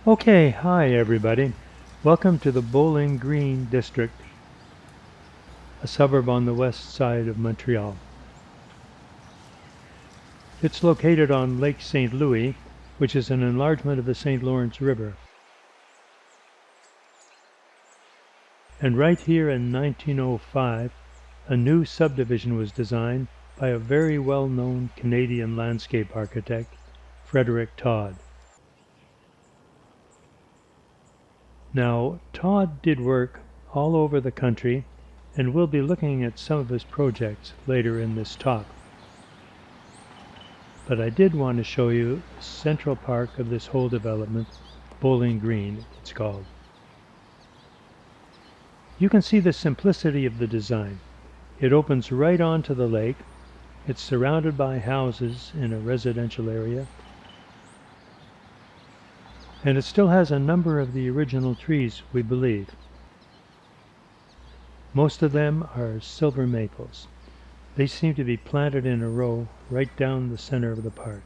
Okay, hi everybody. Welcome to the Bowling Green District, a suburb on the west side of Montreal. It's located on Lake St. Louis, which is an enlargement of the St. Lawrence River. And right here in 1905, a new subdivision was designed by a very well-known Canadian landscape architect, Frederick Todd. Now, Todd did work all over the country, and we'll be looking at some of his projects later in this talk. But I did want to show you the central park of this whole development, Bowling Green, it's called. You can see the simplicity of the design. It opens right onto the lake. It's surrounded by houses in a residential area. And it still has a number of the original trees, we believe. Most of them are silver maples. They seem to be planted in a row right down the center of the park.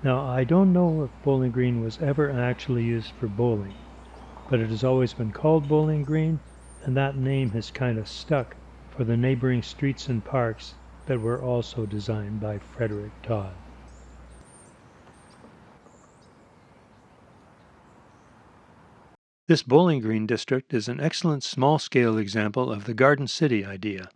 Now, I don't know if Bowling Green was ever actually used for bowling, but it has always been called Bowling Green, and that name has kind of stuck for the neighboring streets and parks that were also designed by Frederick Todd. This Bowling Green district is an excellent small-scale example of the Garden City idea,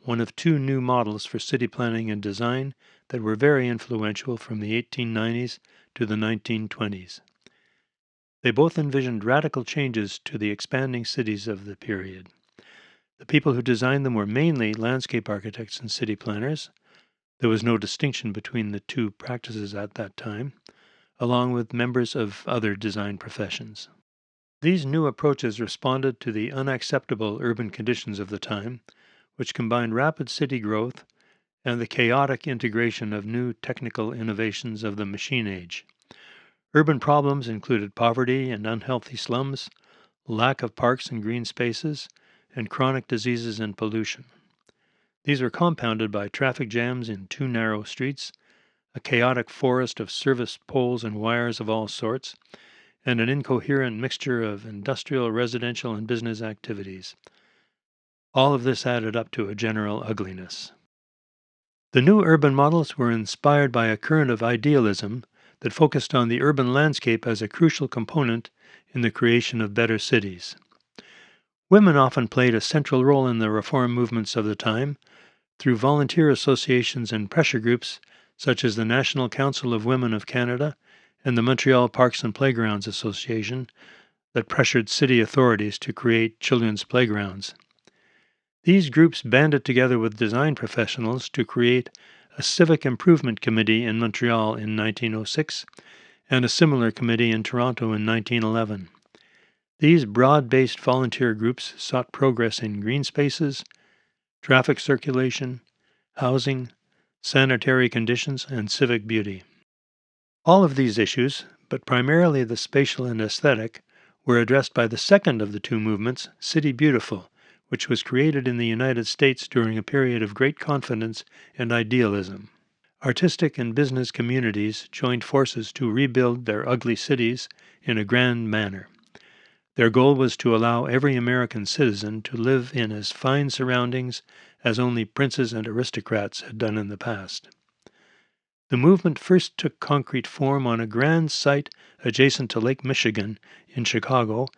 one of two new models for city planning and design that were very influential from the 1890s to the 1920s. They both envisioned radical changes to the expanding cities of the period. The people who designed them were mainly landscape architects and city planners. There was no distinction between the two practices at that time, along with members of other design professions. These new approaches responded to the unacceptable urban conditions of the time, which combined rapid city growth and the chaotic integration of new technical innovations of the machine age. Urban problems included poverty and unhealthy slums, lack of parks and green spaces, and chronic diseases and pollution. These were compounded by traffic jams in too narrow streets, a chaotic forest of service poles and wires of all sorts, and an incoherent mixture of industrial, residential, and business activities. All of this added up to a general ugliness. The new urban models were inspired by a current of idealism that focused on the urban landscape as a crucial component in the creation of better cities. Women often played a central role in the reform movements of the time through volunteer associations and pressure groups such as the National Council of Women of Canada and the Montreal Parks and Playgrounds Association that pressured city authorities to create children's playgrounds. These groups banded together with design professionals to create a civic improvement committee in Montreal in 1906 and a similar committee in Toronto in 1911. These broad-based volunteer groups sought progress in green spaces, traffic circulation, housing, sanitary conditions, and civic beauty. All of these issues, but primarily the spatial and aesthetic, were addressed by the second of the two movements, City Beautiful, which was created in the United States during a period of great confidence and idealism. Artistic and business communities joined forces to rebuild their ugly cities in a grand manner. Their goal was to allow every American citizen to live in as fine surroundings as only princes and aristocrats had done in the past. The movement first took concrete form on a grand site adjacent to Lake Michigan in Chicago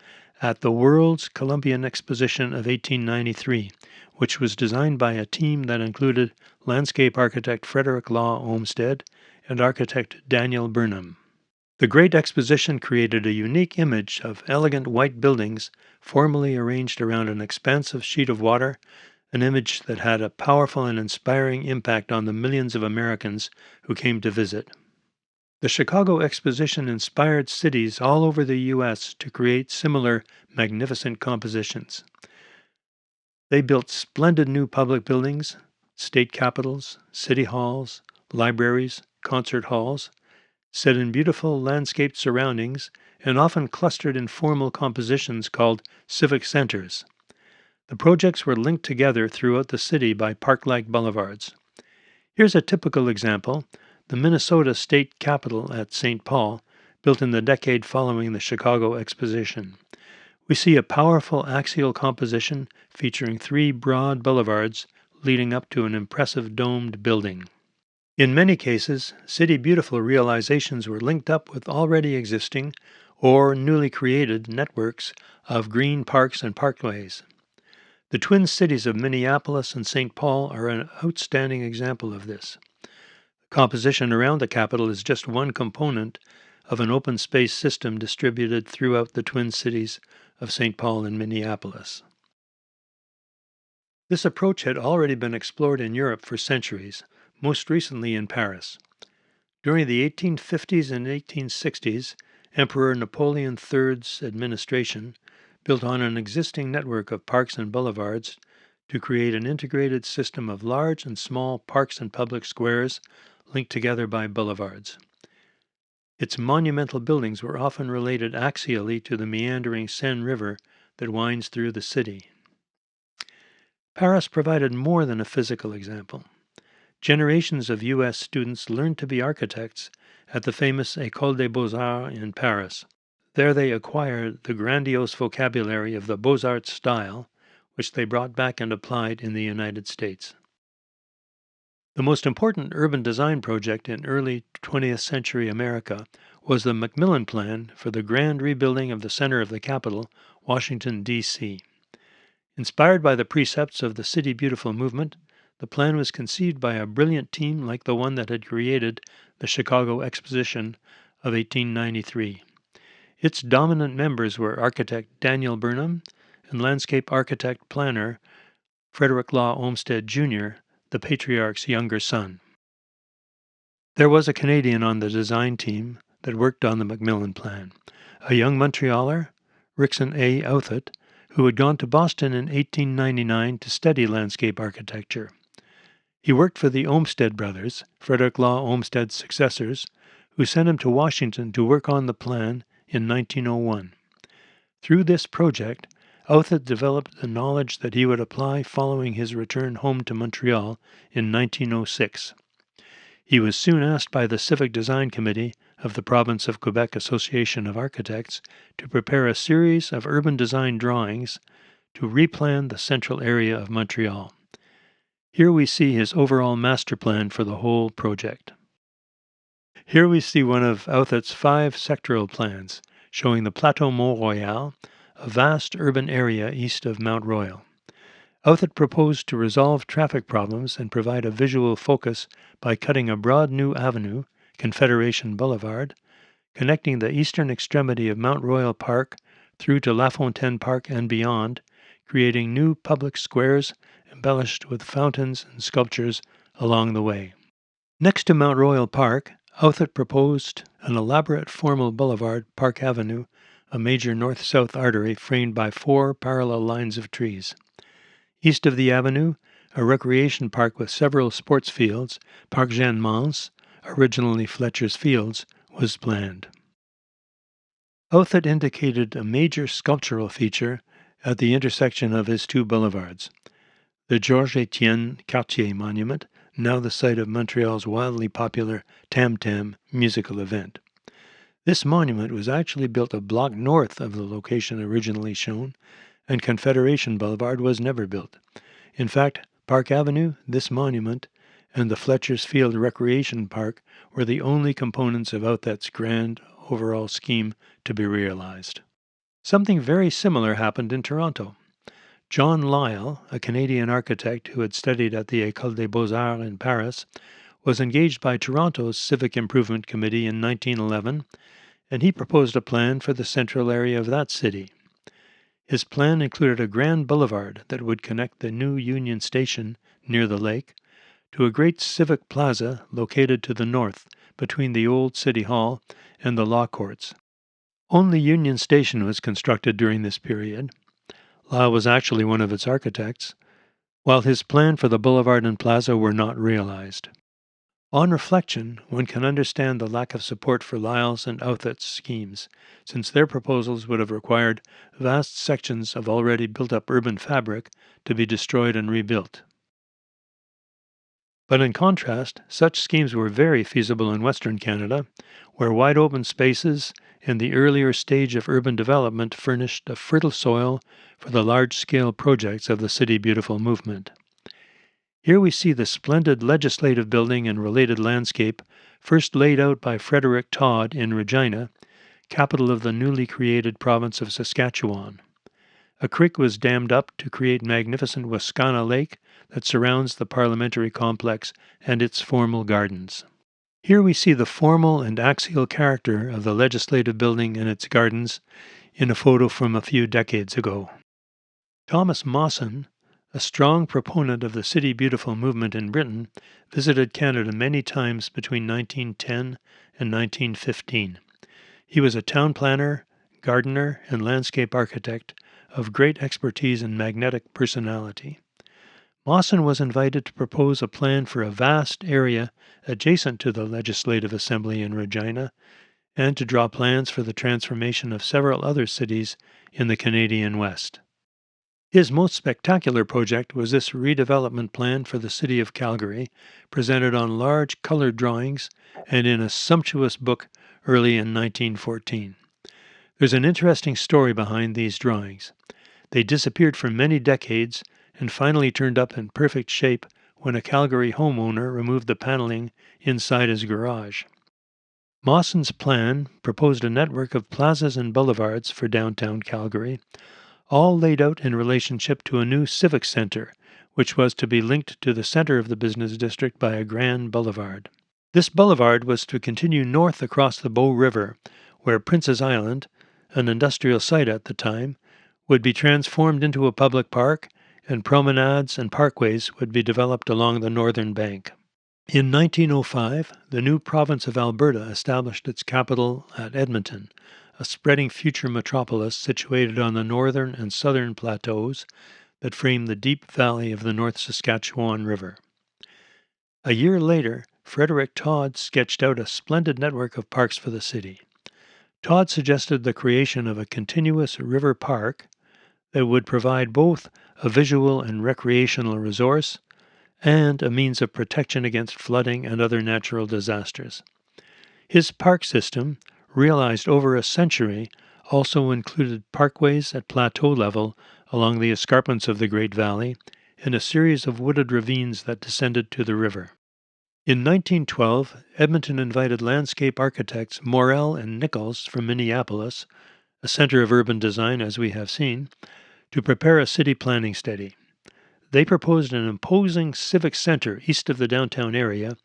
at the World's Columbian Exposition of 1893, which was designed by a team that included landscape architect Frederick Law Olmsted and architect Daniel Burnham. The Great Exposition created a unique image of elegant white buildings formally arranged around an expansive sheet of water, an image that had a powerful and inspiring impact on the millions of Americans who came to visit. The Chicago Exposition inspired cities all over the U.S. to create similar magnificent compositions. They built splendid new public buildings, state capitals, city halls, libraries, concert halls, set in beautiful landscaped surroundings, and often clustered in formal compositions called civic centers. The projects were linked together throughout the city by park-like boulevards. Here's a typical example, the Minnesota State Capitol at St. Paul, built in the decade following the Chicago Exposition. We see a powerful axial composition featuring 3 broad boulevards leading up to an impressive domed building. In many cases, City Beautiful realizations were linked up with already existing or newly created networks of green parks and parkways. The twin cities of Minneapolis and St. Paul are an outstanding example of this. The composition around the Capitol is just one component of an open space system distributed throughout the twin cities of St. Paul and Minneapolis. This approach had already been explored in Europe for centuries, most recently in Paris. During the 1850s and 1860s, Emperor Napoleon III's administration built on an existing network of parks and boulevards to create an integrated system of large and small parks and public squares linked together by boulevards. Its monumental buildings were often related axially to the meandering Seine River that winds through the city. Paris provided more than a physical example. Generations of U.S. students learned to be architects at the famous École des Beaux-Arts in Paris. There they acquired the grandiose vocabulary of the Beaux-Arts style, which they brought back and applied in the United States. The most important urban design project in early 20th century America was the Macmillan Plan for the grand rebuilding of the center of the capital, Washington, D.C. Inspired by the precepts of the City Beautiful movement, the plan was conceived by a brilliant team like the one that had created the Chicago Exposition of 1893. Its dominant members were architect Daniel Burnham and landscape architect planner Frederick Law Olmsted, Jr., the patriarch's younger son. There was a Canadian on the design team that worked on the Macmillan Plan, a young Montrealer, Rickson A. Outhet, who had gone to Boston in 1899 to study landscape architecture. He worked for the Olmsted brothers, Frederick Law Olmsted's successors, who sent him to Washington to work on the plan in 1901. Through this project, Outhet developed the knowledge that he would apply following his return home to Montreal in 1906. He was soon asked by the Civic Design Committee of the Province of Quebec Association of Architects to prepare a series of urban design drawings to replan the central area of Montreal. Here we see his overall master plan for the whole project. Here we see one of Outhet's 5 sectoral plans, showing the Plateau Mont-Royal, a vast urban area east of Mount Royal. Outhet proposed to resolve traffic problems and provide a visual focus by cutting a broad new avenue, Confederation Boulevard, connecting the eastern extremity of Mount Royal Park through to La Fontaine Park and beyond, creating new public squares embellished with fountains and sculptures along the way. Next to Mount Royal Park, Outhet proposed an elaborate formal boulevard, Park Avenue, a major north-south artery framed by 4 parallel lines of trees. East of the avenue, a recreation park with several sports fields, Parc Jeanne Mance, originally Fletcher's Fields, was planned. Outhet indicated a major sculptural feature at the intersection of his 2 boulevards. The Georges-Étienne Cartier Monument, now the site of Montreal's wildly popular Tam Tam musical event. This monument was actually built a block north of the location originally shown, and Confederation Boulevard was never built. In fact, Park Avenue, this monument, and the Fletcher's Field Recreation Park were the only components of Outhet's grand overall scheme to be realized. Something very similar happened in Toronto. John Lyle, a Canadian architect who had studied at the École des Beaux-Arts in Paris, was engaged by Toronto's Civic Improvement Committee in 1911, and he proposed a plan for the central area of that city. His plan included a grand boulevard that would connect the new Union Station near the lake to a great civic plaza located to the north between the old City Hall and the law courts. Only Union Station was constructed during this period. Lyle was actually one of its architects, while his plan for the boulevard and plaza were not realized. On reflection, one can understand the lack of support for Lyle's and Outhet's schemes, since their proposals would have required vast sections of already built-up urban fabric to be destroyed and rebuilt. But in contrast, such schemes were very feasible in Western Canada, where wide open spaces and the earlier stage of urban development furnished a fertile soil for the large-scale projects of the City Beautiful movement. Here we see the splendid legislative building and related landscape first laid out by Frederick Todd in Regina, capital of the newly created province of Saskatchewan. A creek was dammed up to create magnificent Wascana Lake that surrounds the parliamentary complex and its formal gardens. Here we see the formal and axial character of the legislative building and its gardens in a photo from a few decades ago. Thomas Mawson, a strong proponent of the City Beautiful movement in Britain, visited Canada many times between 1910 and 1915. He was a town planner, gardener, and landscape architect of great expertise and magnetic personality. Mawson was invited to propose a plan for a vast area adjacent to the Legislative Assembly in Regina and to draw plans for the transformation of several other cities in the Canadian West. His most spectacular project was this redevelopment plan for the city of Calgary, presented on large colored drawings and in a sumptuous book early in 1914. There's an interesting story behind these drawings. They disappeared for many decades and finally turned up in perfect shape when a Calgary homeowner removed the paneling inside his garage. Mawson's plan proposed a network of plazas and boulevards for downtown Calgary, all laid out in relationship to a new civic center, which was to be linked to the center of the business district by a grand boulevard. This boulevard was to continue north across the Bow River, where Prince's Island, an industrial site at the time, would be transformed into a public park, and promenades and parkways would be developed along the northern bank. In 1905, the new province of Alberta established its capital at Edmonton, a spreading future metropolis situated on the northern and southern plateaus that frame the deep valley of the North Saskatchewan River. A year later, Frederick Todd sketched out a splendid network of parks for the city. Todd suggested the creation of a continuous river park that would provide both a visual and recreational resource and a means of protection against flooding and other natural disasters. His park system, realized over a century, also included parkways at plateau level along the escarpments of the Great Valley and a series of wooded ravines that descended to the river. In 1912, Edmonton invited landscape architects Morel and Nichols from Minneapolis, a center of urban design as we have seen, to prepare a city planning study. They proposed an imposing civic center east of the downtown area,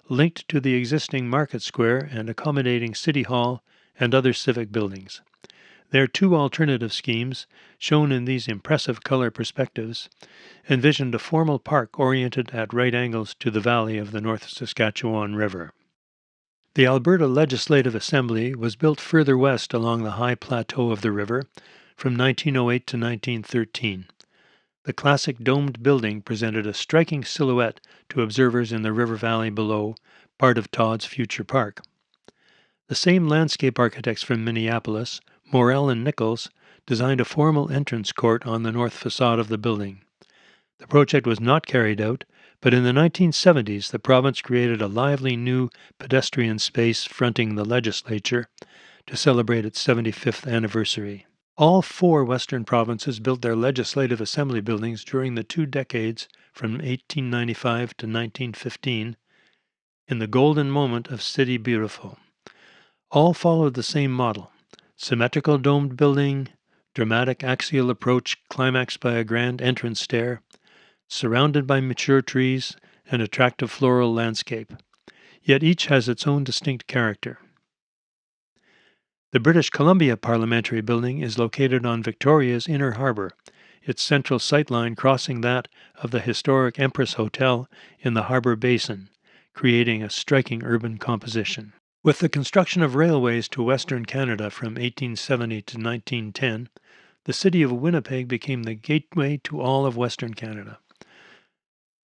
linked to the existing market square and accommodating City Hall and other civic buildings. Their two alternative schemes, shown in these impressive color perspectives, envisioned a formal park oriented at right angles to the valley of the North Saskatchewan River. The Alberta Legislative Assembly was built further west along the high plateau of the river from 1908 to 1913. The classic domed building presented a striking silhouette to observers in the river valley below, part of Todd's future park. The same landscape architects from Minneapolis, Morel and Nichols, designed a formal entrance court on the north facade of the building. The project was not carried out, but in the 1970s the province created a lively new pedestrian space fronting the legislature to celebrate its 75th anniversary. All four Western provinces built their legislative assembly buildings during the 2 decades from 1895 to 1915 in the golden moment of City Beautiful. All followed the same model: symmetrical domed building, dramatic axial approach climaxed by a grand entrance stair, surrounded by mature trees and attractive floral landscape. Yet each has its own distinct character. The British Columbia Parliamentary Building is located on Victoria's Inner Harbour, its central sightline crossing that of the historic Empress Hotel in the harbour basin, creating a striking urban composition. With the construction of railways to Western Canada from 1870 to 1910, the city of Winnipeg became the gateway to all of Western Canada.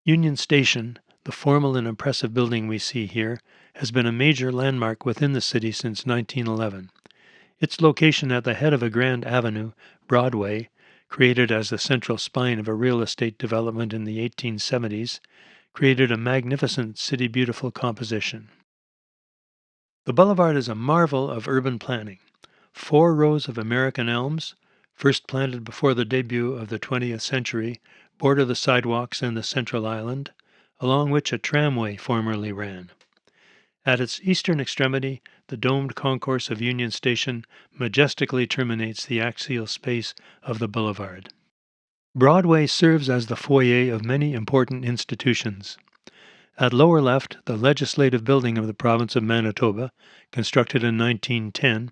Union Station, the formal and impressive building we see here, has been a major landmark within the city since 1911. Its location at the head of a grand avenue, Broadway, created as the central spine of a real estate development in the 1870s, created a magnificent City Beautiful composition. The boulevard is a marvel of urban planning. 4 rows of American elms, first planted before the debut of the 20th century, border the sidewalks and the central island, along which a tramway formerly ran. At its eastern extremity, the domed concourse of Union Station majestically terminates the axial space of the boulevard. Broadway serves as the foyer of many important institutions. At lower left, the legislative building of the province of Manitoba, constructed in 1910,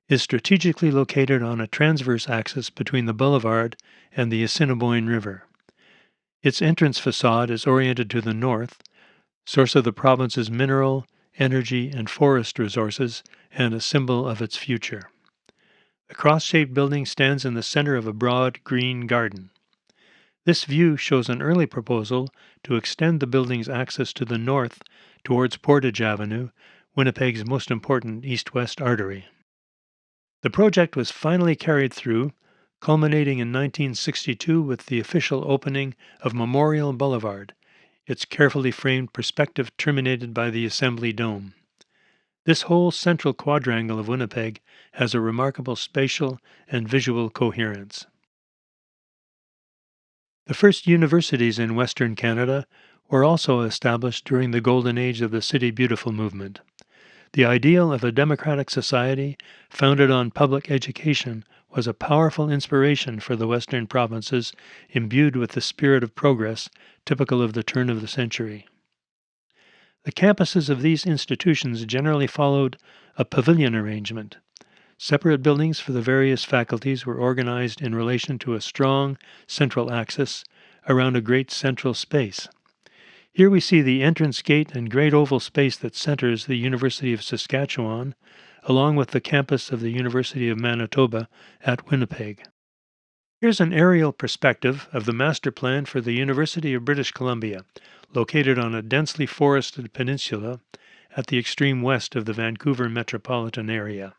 is strategically located on a transverse axis between the boulevard and the Assiniboine River. Its entrance facade is oriented to the north, source of the province's mineral, energy, and forest resources, and a symbol of its future. The cross-shaped building stands in the center of a broad green garden. This view shows an early proposal to extend the building's axis to the north towards Portage Avenue, Winnipeg's most important east-west artery. The project was finally carried through, culminating in 1962 with the official opening of Memorial Boulevard, its carefully framed perspective terminated by the Assembly Dome. This whole central quadrangle of Winnipeg has a remarkable spatial and visual coherence. The first universities in Western Canada were also established during the golden age of the City Beautiful movement. The ideal of a democratic society founded on public education was a powerful inspiration for the Western provinces imbued with the spirit of progress typical of the turn of the century. The campuses of these institutions generally followed a pavilion arrangement. Separate buildings for the various faculties were organized in relation to a strong central axis around a great central space. Here we see the entrance gate and great oval space that centers the University of Saskatchewan, along with the campus of the University of Manitoba at Winnipeg. Here's an aerial perspective of the master plan for the University of British Columbia, located on a densely forested peninsula at the extreme west of the Vancouver metropolitan area.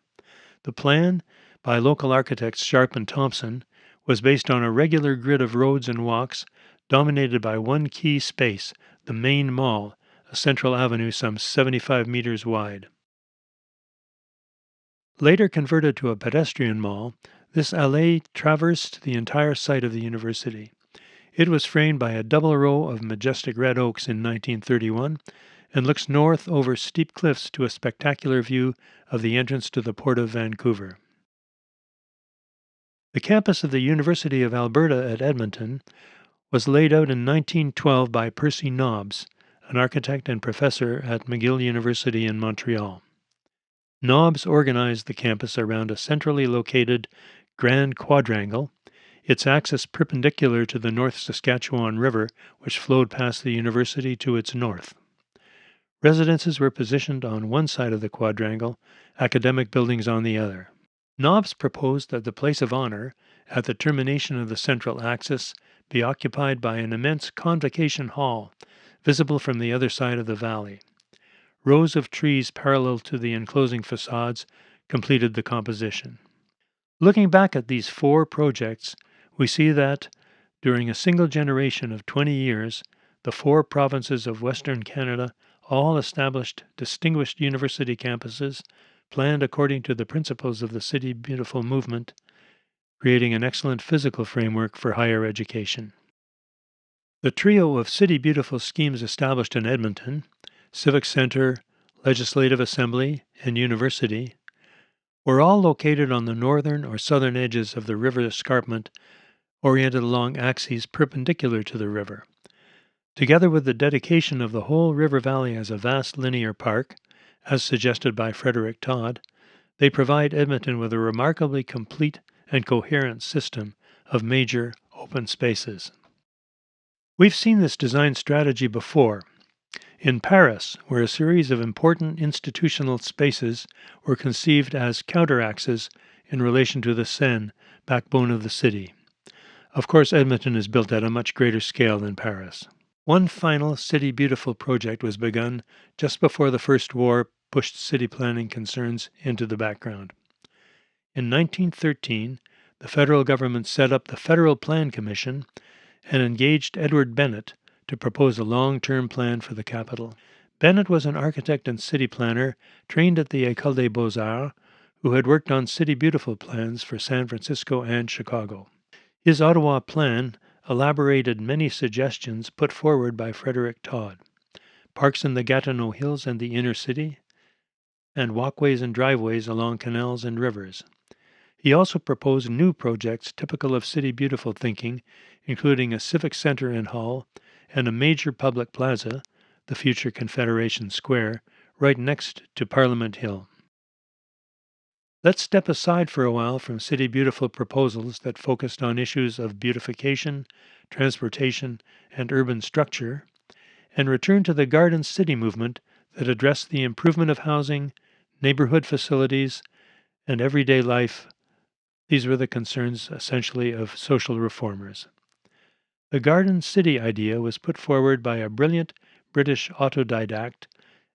The plan, by local architects Sharp and Thompson, was based on a regular grid of roads and walks dominated by one key space, the main mall, a central avenue some 75 meters wide. Later converted to a pedestrian mall, this allée traversed the entire site of the university. It was framed by a double row of majestic red oaks in 1931 and looks north over steep cliffs to a spectacular view of the entrance to the Port of Vancouver. The campus of the University of Alberta at Edmonton was laid out in 1912 by Percy Nobbs, an architect and professor at McGill University in Montreal. Nobbs organized the campus around a centrally located grand quadrangle, its axis perpendicular to the North Saskatchewan River, which flowed past the university to its north. Residences were positioned on one side of the quadrangle, academic buildings on the other. Nobbs proposed that the place of honor, at the termination of the central axis, be occupied by an immense convocation hall, visible from the other side of the valley. Rows of trees parallel to the enclosing facades completed the composition. Looking back at these 4 projects, we see that, during a single generation of 20 years, the 4 provinces of Western Canada all established distinguished university campuses planned according to the principles of the City Beautiful movement, creating an excellent physical framework for higher education. The trio of City Beautiful schemes established in Edmonton, Civic Centre, Legislative Assembly, and University, were all located on the northern or southern edges of the river escarpment, oriented along axes perpendicular to the river. Together with the dedication of the whole river valley as a vast linear park, as suggested by Frederick Todd, they provide Edmonton with a remarkably complete and coherent system of major open spaces. We've seen this design strategy before. In Paris, where a series of important institutional spaces were conceived as counteraxes in relation to the Seine, backbone of the city. Of course, Edmonton is built at a much greater scale than Paris. One final City Beautiful project was begun just before the First War pushed city planning concerns into the background. In 1913, the federal government set up the Federal Plan Commission and engaged Edward Bennett to propose a long-term plan for the capital. Bennett was an architect and city planner trained at the École des Beaux-Arts, who had worked on City Beautiful plans for San Francisco and Chicago. His Ottawa plan elaborated many suggestions put forward by Frederick Todd: parks in the Gatineau Hills and the inner city, and walkways and driveways along canals and rivers. He also proposed new projects typical of City Beautiful thinking, including a civic center and hall and a major public plaza, the future Confederation Square, right next to Parliament Hill. Let's step aside for a while from City Beautiful proposals that focused on issues of beautification, transportation, and urban structure, and return to the Garden City movement that addressed the improvement of housing, neighborhood facilities, and everyday life. These were the concerns essentially of social reformers. The Garden City idea was put forward by a brilliant British autodidact,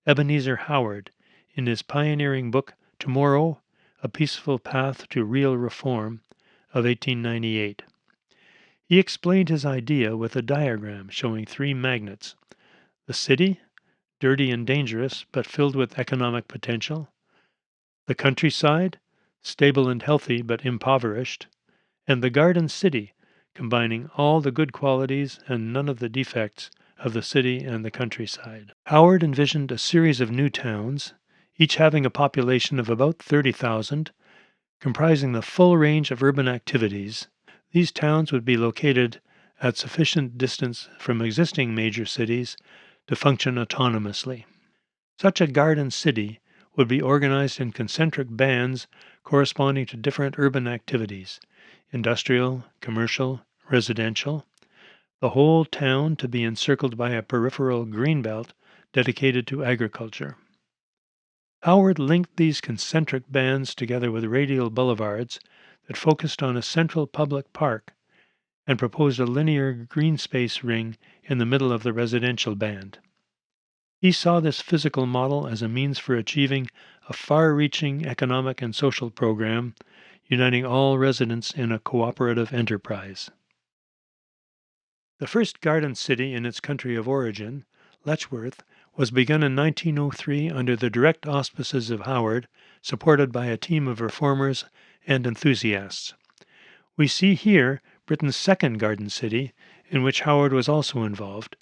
Ebenezer Howard, in his pioneering book Tomorrow, A Peaceful Path to Real Reform of 1898. He explained his idea with a diagram showing 3 magnets: the city, dirty and dangerous but filled with economic potential; the countryside, stable and healthy but impoverished; and the Garden City, combining all the good qualities and none of the defects of the city and the countryside. Howard envisioned a series of new towns, each having a population of about 30,000, comprising the full range of urban activities. These towns would be located at sufficient distance from existing major cities to function autonomously. Such a garden city would be organized in concentric bands corresponding to different urban activities: industrial, commercial, residential, the whole town to be encircled by a peripheral greenbelt dedicated to agriculture. Howard linked these concentric bands together with radial boulevards that focused on a central public park and proposed a linear green space ring in the middle of the residential band. He saw this physical model as a means for achieving a far-reaching economic and social program, uniting all residents in a cooperative enterprise. The first garden city in its country of origin, Letchworth, was begun in 1903 under the direct auspices of Howard, supported by a team of reformers and enthusiasts. We see here Britain's second garden city, in which Howard was also involved,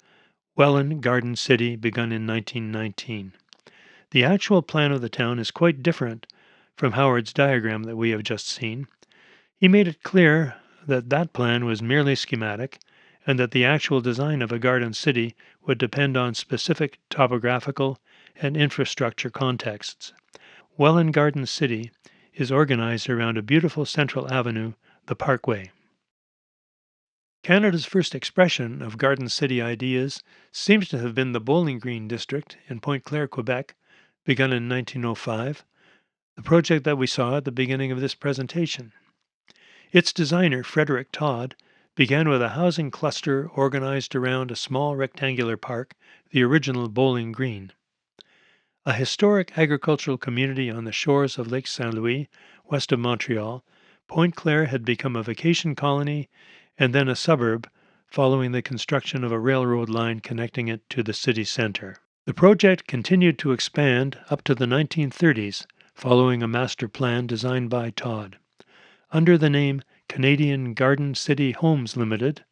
Welland Garden City, begun in 1919. The actual plan of the town is quite different from Howard's diagram that we have just seen. He made it clear that that plan was merely schematic, and that the actual design of a garden city would depend on specific topographical and infrastructure contexts. Welland Garden City is organized around a beautiful central avenue, the Parkway. Canada's first expression of garden city ideas seems to have been the Bowling Green district in Pointe-Claire, Quebec, begun in 1905, the project that we saw at the beginning of this presentation. Its designer, Frederick Todd, began with a housing cluster organized around a small rectangular park, the original Bowling Green. A historic agricultural community on the shores of Lake Saint Louis, west of Montreal, Pointe-Claire had become a vacation colony and then a suburb, following the construction of a railroad line connecting it to the city center. The project continued to expand up to the 1930s, following a master plan designed by Todd. Under the name Canadian Garden City Homes Limited,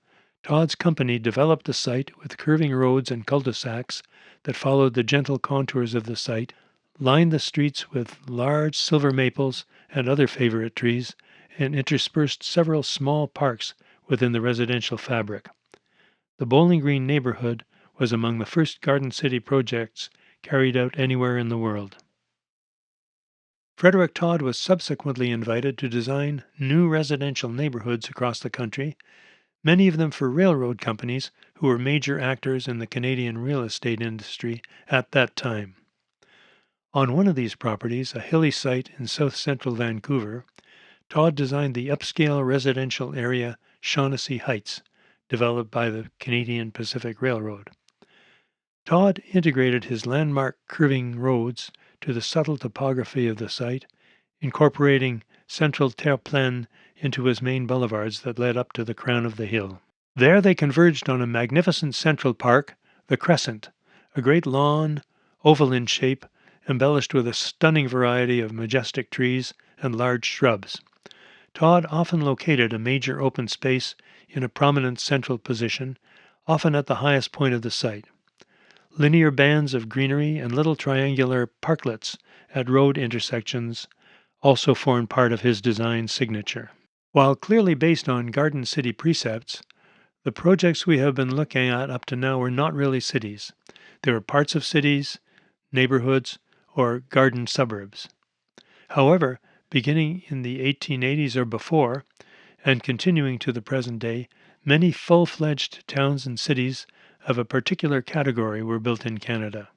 Todd's company developed the site with curving roads and cul-de-sacs that followed the gentle contours of the site, lined the streets with large silver maples and other favorite trees, and interspersed several small parks within the residential fabric. The Bowling Green neighborhood was among the first Garden City projects carried out anywhere in the world. Frederick Todd was subsequently invited to design new residential neighborhoods across the country, many of them for railroad companies who were major actors in the Canadian real estate industry at that time. On one of these properties, a hilly site in south-central Vancouver, Todd designed the upscale residential area Shaughnessy Heights, developed by the Canadian Pacific Railroad. Todd integrated his landmark curving roads to the subtle topography of the site, incorporating central terre-plein into his main boulevards that led up to the crown of the hill. There they converged on a magnificent central park, the Crescent, a great lawn, oval in shape, embellished with a stunning variety of majestic trees and large shrubs. Todd often located a major open space in a prominent central position, often at the highest point of the site. Linear bands of greenery and little triangular parklets at road intersections also formed part of his design signature. While clearly based on Garden City precepts, the projects we have been looking at up to now were not really cities. They were parts of cities, neighborhoods, or garden suburbs. However, beginning in the 1880s or before, and continuing to the present day, many full-fledged towns and cities of a particular category were built in Canada.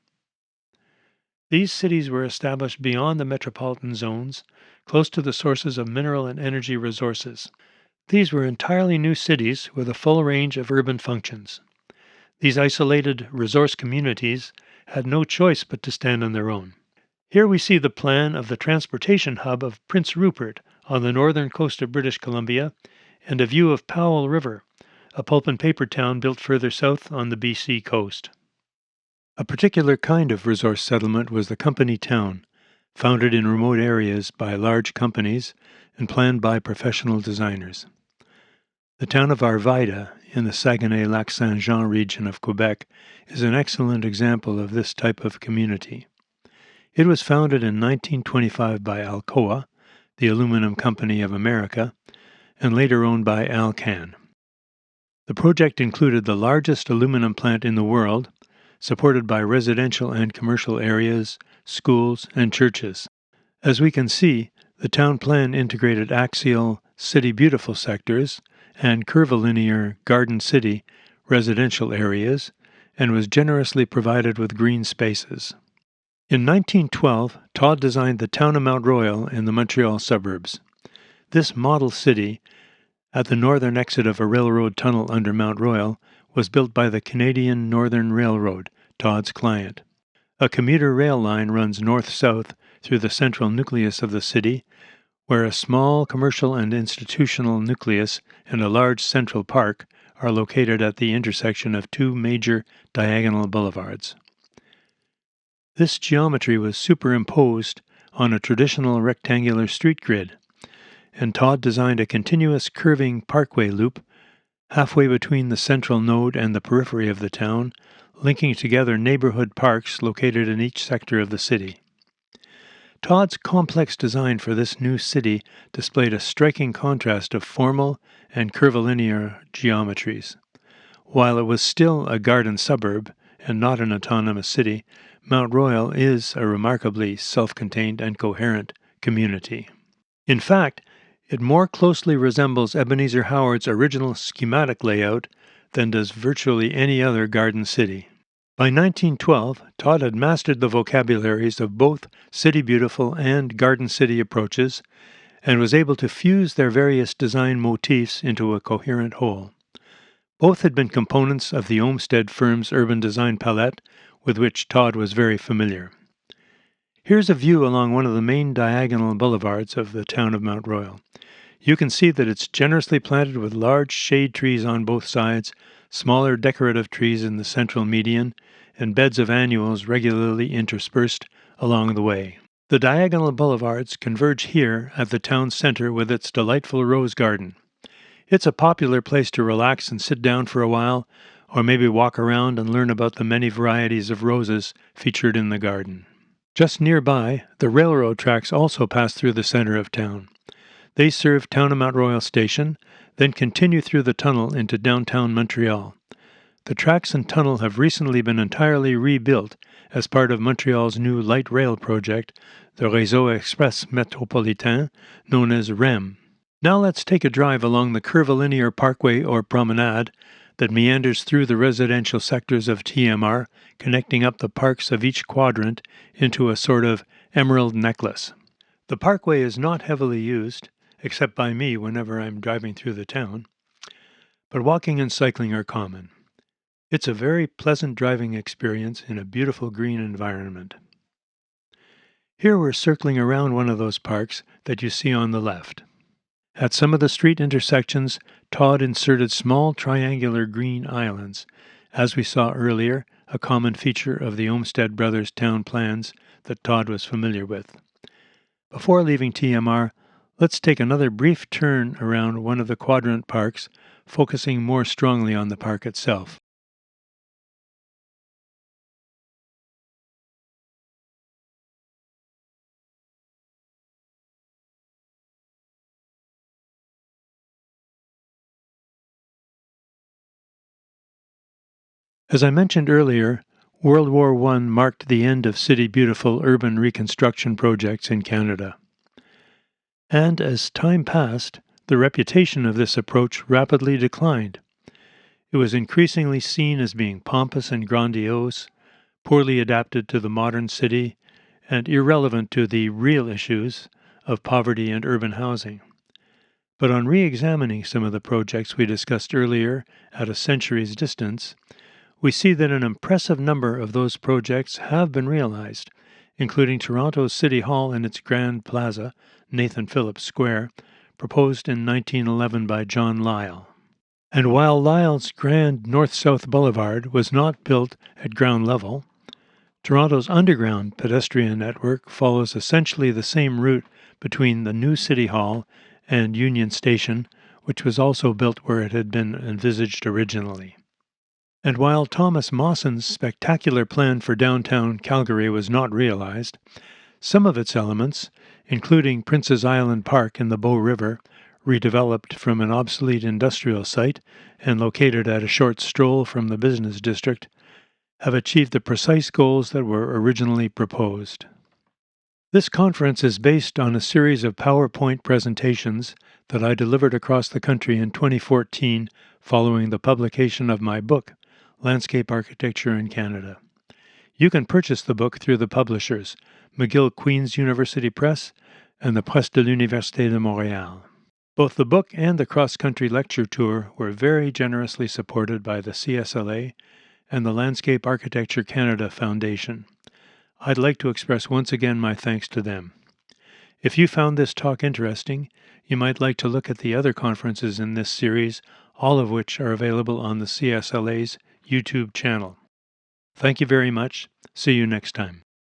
These cities were established beyond the metropolitan zones, close to the sources of mineral and energy resources. These were entirely new cities with a full range of urban functions. These isolated resource communities had no choice but to stand on their own. Here we see the plan of the transportation hub of Prince Rupert on the northern coast of British Columbia and a view of Powell River, a pulp and paper town built further south on the BC coast. A particular kind of resource settlement was the company town, founded in remote areas by large companies and planned by professional designers. The town of Arvida in the Saguenay-Lac-Saint-Jean region of Quebec is an excellent example of this type of community. It was founded in 1925 by Alcoa, the Aluminum Company of America, and later owned by Alcan. The project included the largest aluminum plant in the world, supported by residential and commercial areas, schools, and churches. As we can see, the town plan integrated axial City Beautiful sectors and curvilinear Garden City residential areas and was generously provided with green spaces. In 1912, Todd designed the town of Mount Royal in the Montreal suburbs. This model city, at the northern exit of a railroad tunnel under Mount Royal, was built by the Canadian Northern Railroad, Todd's client. A commuter rail line runs north-south through the central nucleus of the city, where a small commercial and institutional nucleus and a large central park are located at the intersection of two major diagonal boulevards. This geometry was superimposed on a traditional rectangular street grid, and Todd designed a continuous curving parkway loop halfway between the central node and the periphery of the town, linking together neighborhood parks located in each sector of the city. Todd's complex design for this new city displayed a striking contrast of formal and curvilinear geometries. While it was still a garden suburb and not an autonomous city, Mount Royal is a remarkably self-contained and coherent community. In fact, it more closely resembles Ebenezer Howard's original schematic layout than does virtually any other garden city. By 1912, Todd had mastered the vocabularies of both City Beautiful and Garden City approaches and was able to fuse their various design motifs into a coherent whole. Both had been components of the Olmsted firm's urban design palette, with which Todd was very familiar. Here's a view along one of the main diagonal boulevards of the town of Mount Royal. You can see that it's generously planted with large shade trees on both sides, smaller decorative trees in the central median, and beds of annuals regularly interspersed along the way. The diagonal boulevards converge here at the town center with its delightful rose garden. It's a popular place to relax and sit down for a while, or maybe walk around and learn about the many varieties of roses featured in the garden. Just nearby, the railroad tracks also pass through the center of town. They serve Town of Mount Royal Station, then continue through the tunnel into downtown Montreal. The tracks and tunnel have recently been entirely rebuilt as part of Montreal's new light rail project, the Réseau Express Métropolitain, known as REM. Now let's take a drive along the curvilinear parkway or promenade that meanders through the residential sectors of TMR, connecting up the parks of each quadrant into a sort of emerald necklace. The parkway is not heavily used, except by me whenever I'm driving through the town, but walking and cycling are common. It's a very pleasant driving experience in a beautiful green environment. Here we're circling around one of those parks that you see on the left. At some of the street intersections, Todd inserted small triangular green islands, as we saw earlier, a common feature of the Olmsted Brothers town plans that Todd was familiar with. Before leaving TMR, let's take another brief turn around one of the quadrant parks, focusing more strongly on the park itself. As I mentioned earlier, World War I marked the end of City Beautiful urban reconstruction projects in Canada. And as time passed, the reputation of this approach rapidly declined. It was increasingly seen as being pompous and grandiose, poorly adapted to the modern city, and irrelevant to the real issues of poverty and urban housing. But on re-examining some of the projects we discussed earlier at a century's distance, we see that an impressive number of those projects have been realized, including Toronto's City Hall and its Grand Plaza, Nathan Phillips Square, proposed in 1911 by John Lyle. And while Lyle's grand north-south boulevard was not built at ground level, Toronto's underground pedestrian network follows essentially the same route between the new City Hall and Union Station, which was also built where it had been envisaged originally. And while Thomas Mawson's spectacular plan for downtown Calgary was not realized, some of its elements, including Prince's Island Park in the Bow River, redeveloped from an obsolete industrial site and located at a short stroll from the business district, have achieved the precise goals that were originally proposed. This conference is based on a series of PowerPoint presentations that I delivered across the country in 2014 following the publication of my book, Landscape Architecture in Canada. You can purchase the book through the publishers, McGill Queen's University Press and the Presse de l'Université de Montréal. Both the book and the cross-country lecture tour were very generously supported by the CSLA and the Landscape Architecture Canada Foundation. I'd like to express once again my thanks to them. If you found this talk interesting, you might like to look at the other conferences in this series, all of which are available on the CSLA's YouTube channel. Thank you very much. See you next time.